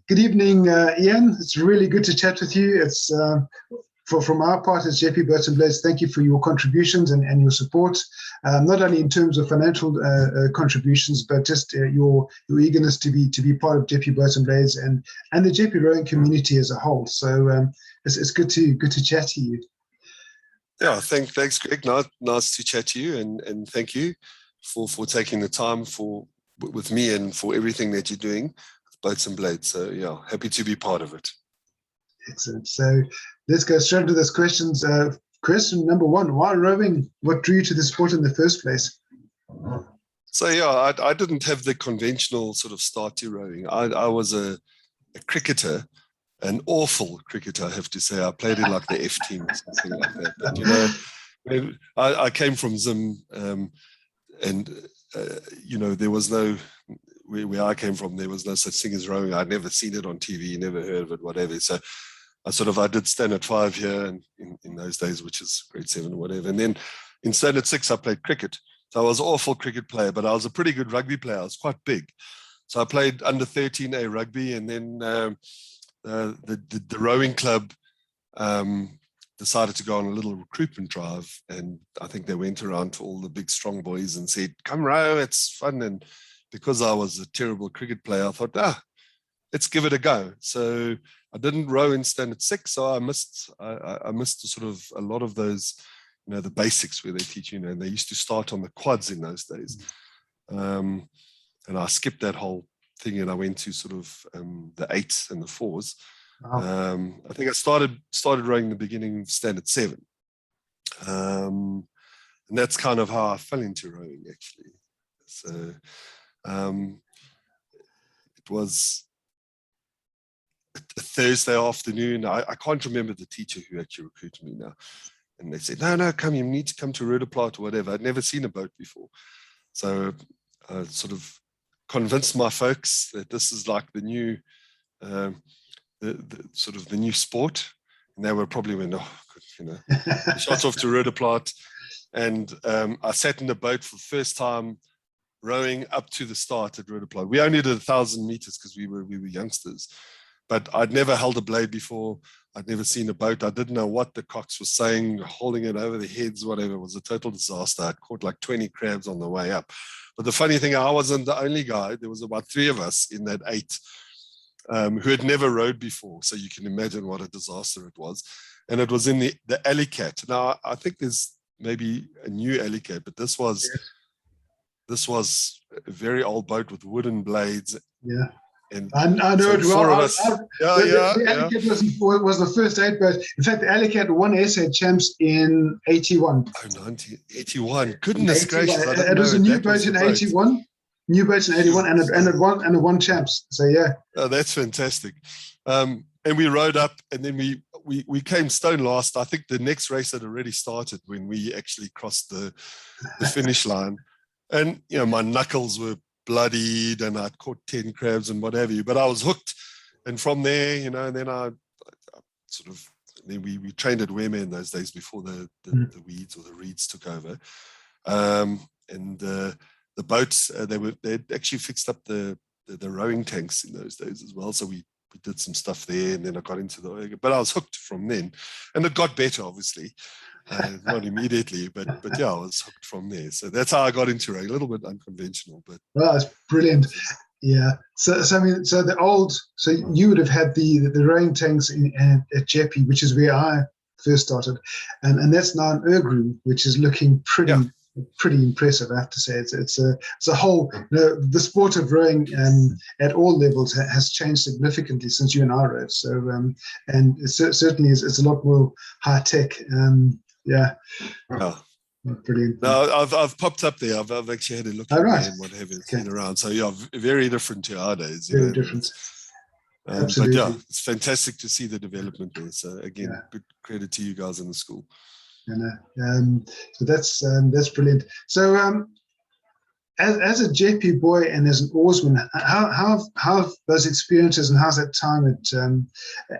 Good evening, Ian. It's really good to chat with you. It's from our part as Jeppe Blades, thank you for your contributions and your support, not only in terms of financial contributions, but just your eagerness to be part of Jeppe Blades and the Jeppe Rowing community as a whole. So it's good to chat to you. Yeah, thanks, Greg. Nice to chat to you, and thank you for taking the time with me and for everything that you're doing. Boats and Blades. So yeah, happy to be part of it. Excellent. So let's go straight into those questions. Question number one: why rowing? What drew you to the sport in the first place? So yeah, I didn't have the conventional sort of start to rowing. I was a cricketer, an awful cricketer, I have to say. I played in like the F team or something like that. But you know, I came from Zim, and you know, there was no. Where I came from, there was no such thing as rowing. I'd never seen it on TV, never heard of it, whatever. So I did Standard 5 here and in those days, which is grade 7 or whatever. And then in Standard 6, I played cricket. So I was an awful cricket player, but I was a pretty good rugby player. I was quite big. So I played under 13A rugby, and then the rowing club decided to go on a little recruitment drive. And I think they went around to all the big strong boys and said, come row, it's fun. And because I was a terrible cricket player, I thought, let's give it a go. So I didn't row in Standard 6, so I missed sort of a lot of those, you know, the basics where they teach you, and they used to start on the quads in those days. And I skipped that whole thing, and I went to sort of the 8s and the 4s. Wow. I think I started rowing in the beginning of Standard 7. And that's kind of how I fell into rowing, actually. So it was a Thursday afternoon. I can't remember the teacher who actually recruited me now. And they said, no, come, you need to come to Rudderplaat or whatever. I'd never seen a boat before. So I sort of convinced my folks that this is like the new, the sort of the new sport. And they were probably went, oh, good, you know, shot off to Rudderplaat. And I sat in the boat for the first time, rowing up to the start at Rudderplaat. We only did 1,000 meters because we were youngsters, but I'd never held a blade before. I'd never seen a boat. I didn't know what the cox was saying, holding it over the heads, whatever. It was a total disaster. I caught like 20 crabs on the way up. But the funny thing, I wasn't the only guy. There was about 3 of us in that 8 who had never rowed before. So you can imagine what a disaster it was. And it was in the Alley Cat. Now, I think there's maybe a new Alley Cat, but this was... Yes. This was a very old boat with wooden blades. Yeah. And I know it well. The Alley Cat was the first 8 boat. In fact, the Alley Cat won SA champs in 81. Oh, 1981. Goodness gracious. It was a new boat in 81. New boat in 81, and it won champs. So yeah. Oh, that's fantastic. And we rode up, and then we came stone last. I think the next race had already started when we actually crossed the finish line. And, you know, my knuckles were bloodied and I'd caught 10 crabs and what have you, but I was hooked. And from there, you know, and then I sort of, then we trained at Wema in those days before the weeds or the reeds took over. And the boats, they'd actually fixed up the rowing tanks in those days as well. So we did some stuff there, and then I got into but I was hooked from then. And it got better, obviously. Not immediately, but yeah, I was hooked from there. So that's how I got into rowing. A little bit unconventional, but well, that's brilliant. Yeah. So I mean, so you would have had the rowing tanks at Jeppe, which is where I first started, and that's now an erg room, which is looking pretty impressive. I have to say, it's a whole. You know, the sport of rowing at all levels has changed significantly since you and I rowed. So and it certainly it's a lot more high tech. Yeah. Oh. Brilliant. No, I've popped up there. I've actually had a look at it and what have you, seen around. So yeah, very different to our days. Very different. Absolutely. But yeah, it's fantastic to see the development there. So again, good credit to you guys in the school. So that's brilliant. So as a Jeppe boy and as an oarsman, how have those experiences and how's that time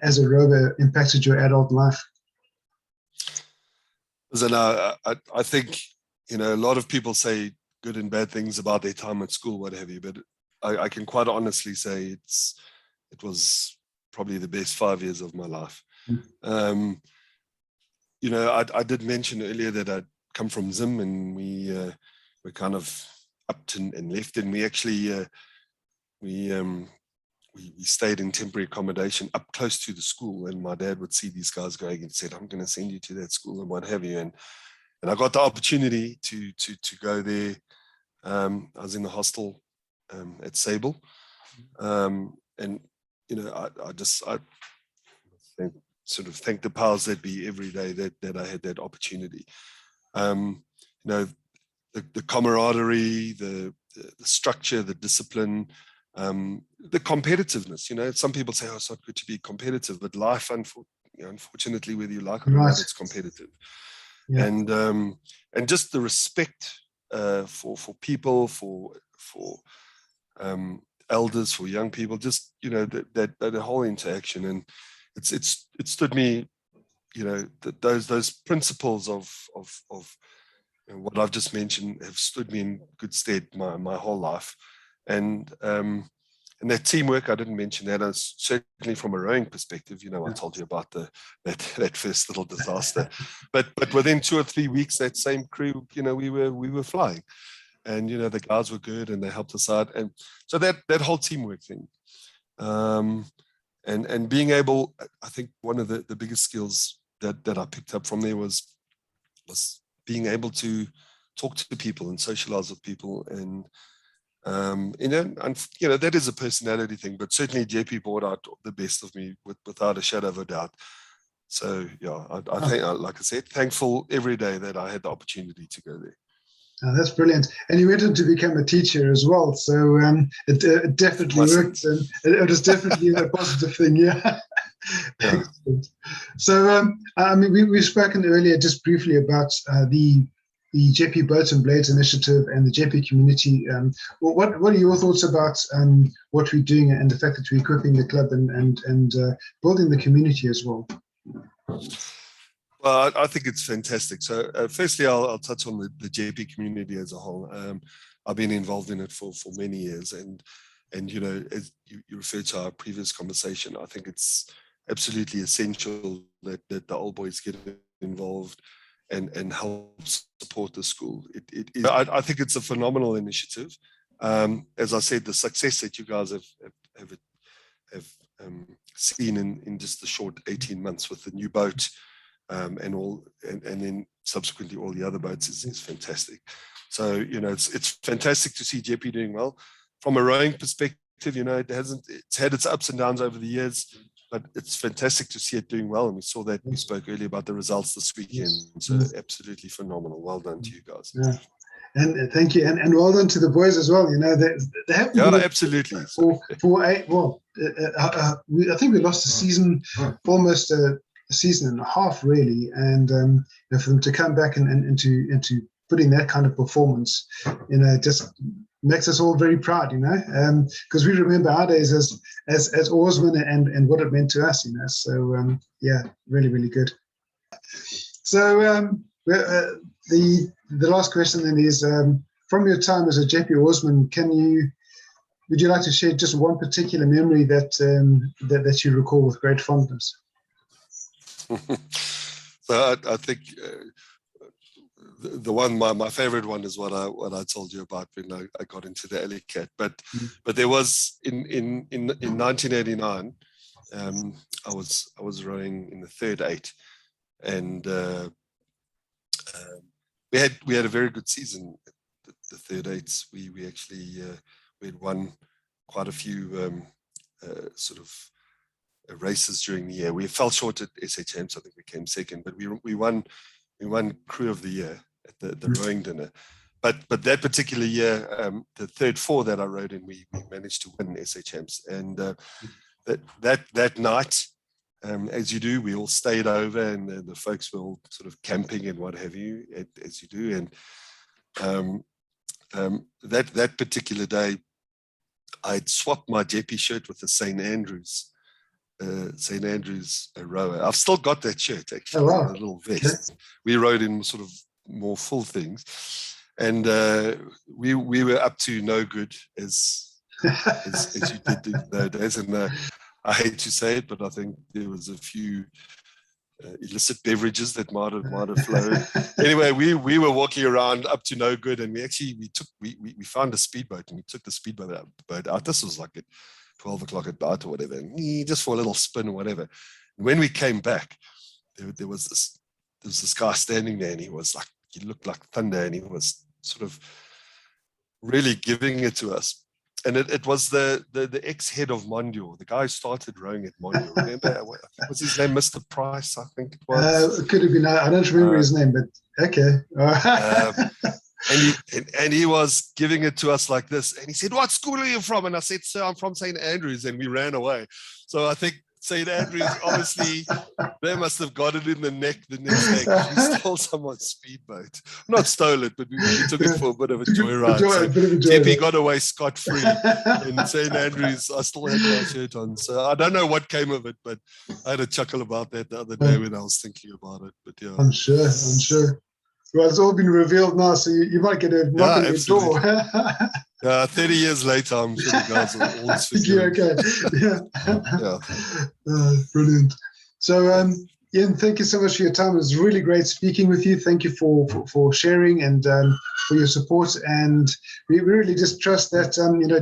as a rower impacted your adult life? So now, I think, a lot of people say good and bad things about their time at school, what have you, but I can quite honestly say it was probably the best 5 years of my life. I did mention earlier that I'd come from Zim, and we were kind of upped and left, and we actually we stayed in temporary accommodation up close to the school, and my dad would see these guys going and said, "I'm going to send you to that school," and what have you, and I got the opportunity to go there. I was in the hostel at Sable, and I sort of thank the powers that be every day that I had that opportunity. The camaraderie, the structure, the discipline, the competitiveness. Some people say, "Oh, it's not good to be competitive," but life, unfortunately, whether you like it or not, it's competitive. Yeah. And just the respect for people, for elders, for young people, just that whole interaction, and it stood me, those principles of what I've just mentioned have stood me in good stead my whole life, and that teamwork, I didn't mention that. Certainly from a rowing perspective, I told you about that first little disaster, but within 2 or 3 weeks, that same crew, we were flying, and the guys were good and they helped us out, and so that whole teamwork thing, and being able, I think one of the biggest skills that I picked up from there was being able to talk to people and socialize with people, and that is a personality thing, but certainly Jeppe brought out the best of me without a shadow of a doubt. So yeah, I think, like I said, thankful every day that I had the opportunity to go there. Oh, that's brilliant. And you went on to become a teacher as well, so it definitely worked, and it was definitely a positive thing. Yeah. Excellent. So we've spoken earlier just briefly about the Jeppe Boats and Blades initiative and the Jeppe community. What are your thoughts about what we're doing and the fact that we're equipping the club and building the community as well? Well, I think it's fantastic. So firstly, I'll touch on the Jeppe community as a whole. I've been involved in it for many years, and as you referred to our previous conversation, I think it's absolutely essential that the old boys get involved and help support the school. I think it's a phenomenal initiative. As I said, the success that you guys have seen in just the short 18 months with the new boat, and then subsequently all the other boats is fantastic. So it's fantastic to see Jeppe doing well. From a rowing perspective, it's had its ups and downs over the years, but it's fantastic to see it doing well. And we saw that, we spoke earlier about the results this weekend. So absolutely phenomenal. Well done to you guys. Yeah. And thank you, and well done to the boys as well. They have been absolutely I think we lost a season, almost a season and a half, really, and for them to come back and into putting that kind of performance, just makes us all very proud, because we remember our days as oarsmen and what it meant to us, So really, really good. So the last question then is, from your time as a Jeppe oarsman, would you like to share just one particular memory that you recall with great fondness? So I think the one, my favorite one is what I told you about when I got into the alley cat. But there was in 1989, I was rowing in the third 8, and we had a very good season at the third 8s. We actually we had won quite a few sort of races during the year. We fell short at SHM, so I think we came second, but we won Crew of the Year at the rowing dinner. But that particular year, the third 4 that I rowed in, we managed to win SHMs. And that night, as you do, we all stayed over, and the folks were all sort of camping and what have you, as you do. And that particular day, I'd swapped my Jeppe shirt with the St. Andrews rower. I've still got that shirt, actually, Oh, wow. the little vest. We rode in sort of more full things. And we were up to no good as you did those days. And I hate to say it, but I think there was a few illicit beverages that might have flowed. Anyway, we were walking around up to no good, and we found a speedboat, and we took the speedboat out. This was like at 12 o'clock at night or whatever, and just for a little spin or whatever. And when we came back, there was this guy standing there, and he looked like thunder, and he was sort of really giving it to us. And it was the ex-head of Mondial, the guy who started rowing at Mondial. Remember, I think was his name Mr. Price, I think it was. It could have been, I don't remember his name, but okay. And he was giving it to us like this. And he said, "What school are you from?" And I said, "Sir, I'm from St. Andrews." And we ran away. So I think St. Andrews, obviously, they must have got it in the neck the next day, because we stole someone's speedboat. Not stole it, but we took it for a bit of a joyride. So Jeppe got away scot-free. In St. Andrews, I still had my shirt on. So I don't know what came of it, but I had a chuckle about that the other day when I was thinking about it. But yeah. I'm sure. Well, it's all been revealed now, so you might get a knock on your door. 30 years later, I'm sure the guys are all forgiven. Yeah. Brilliant. So, Ian, thank you so much for your time. It was really great speaking with you. Thank you for sharing and for your support. And we really just trust that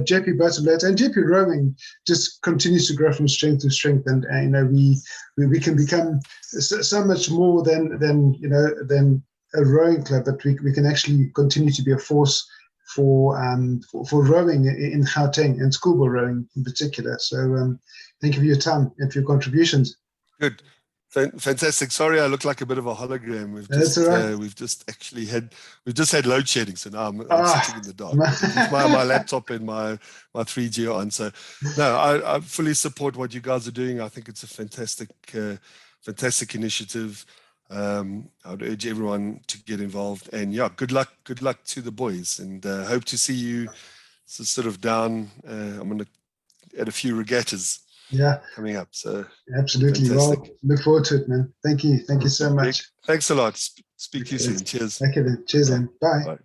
Jeppe Bottomlet and Jeppe Rowing just continues to grow from strength to strength. And we can become so much more than a rowing club, but we can actually continue to be a force for rowing in Gauteng and schoolboy rowing in particular. So thank you for your time and for your contributions. Good. Fantastic. Sorry, I look like a bit of a hologram. We've just had load shedding, so now I'm sitting in the dark with my laptop and my 3G on. So no, I fully support what you guys are doing. I think it's a fantastic initiative. I would urge everyone to get involved, and yeah, good luck to the boys, and hope to see you sort of down. I'm going to add a few regattas coming up, so absolutely fantastic. Well, look forward to it, man. Thank you so much. Thanks a lot. Speak to you soon. Cheers. Okay then. Cheers then. Bye.